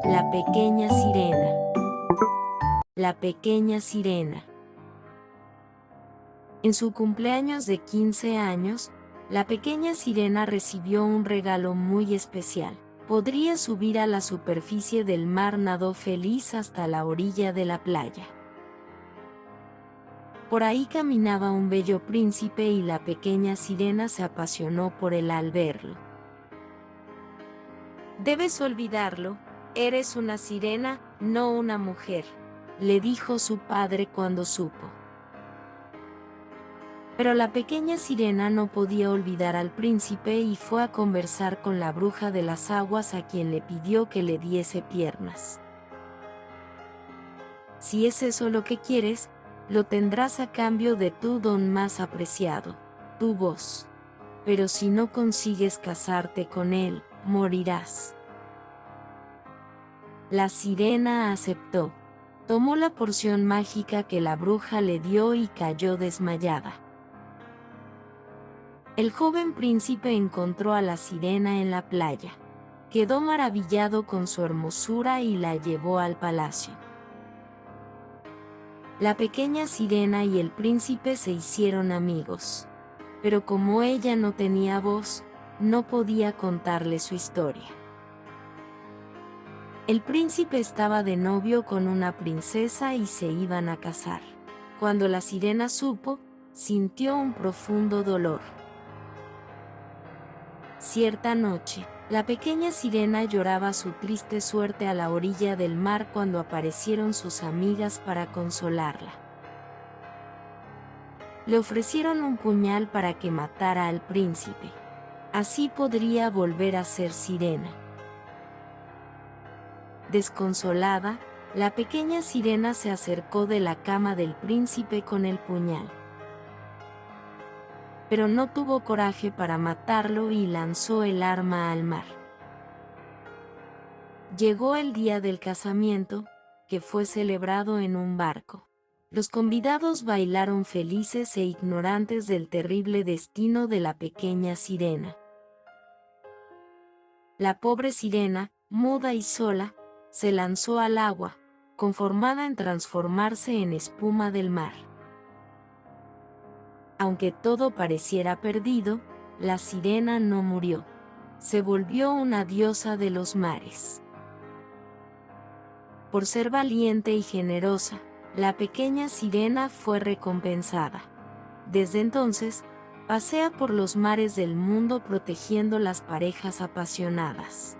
La pequeña sirena. La pequeña sirena. En su cumpleaños de 15 años, la pequeña sirena recibió un regalo muy especial. Podría subir a la superficie del mar, nadó feliz hasta la orilla de la playa. Por ahí caminaba un bello príncipe y la pequeña sirena se apasionó por él al verlo. «Debes olvidarlo, eres una sirena, no una mujer», le dijo su padre cuando supo. Pero la pequeña sirena no podía olvidar al príncipe y fue a conversar con la bruja de las aguas, a quien le pidió que le diese piernas. «Si es eso lo que quieres, lo tendrás a cambio de tu don más apreciado, tu voz. Pero si no consigues casarte con él, morirás». La sirena aceptó. Tomó la porción mágica que la bruja le dio y cayó desmayada. El joven príncipe encontró a la sirena en la playa. Quedó maravillado con su hermosura y la llevó al palacio. La pequeña sirena y el príncipe se hicieron amigos. Pero como ella no tenía voz, no podía contarle su historia. El príncipe estaba de novio con una princesa y se iban a casar. Cuando la sirena supo, sintió un profundo dolor. Cierta noche, la pequeña sirena lloraba su triste suerte a la orilla del mar cuando aparecieron sus amigas para consolarla. Le ofrecieron un puñal para que matara al príncipe. Así podría volver a ser sirena. Desconsolada, la pequeña sirena se acercó de la cama del príncipe con el puñal. Pero no tuvo coraje para matarlo y lanzó el arma al mar. Llegó el día del casamiento, que fue celebrado en un barco. Los convidados bailaron felices e ignorantes del terrible destino de la pequeña sirena. La pobre sirena, muda y sola, se lanzó al agua, conformada en transformarse en espuma del mar. Aunque todo pareciera perdido, la sirena no murió. Se volvió una diosa de los mares. Por ser valiente y generosa, la pequeña sirena fue recompensada. Desde entonces, pasea por los mares del mundo protegiendo las parejas apasionadas.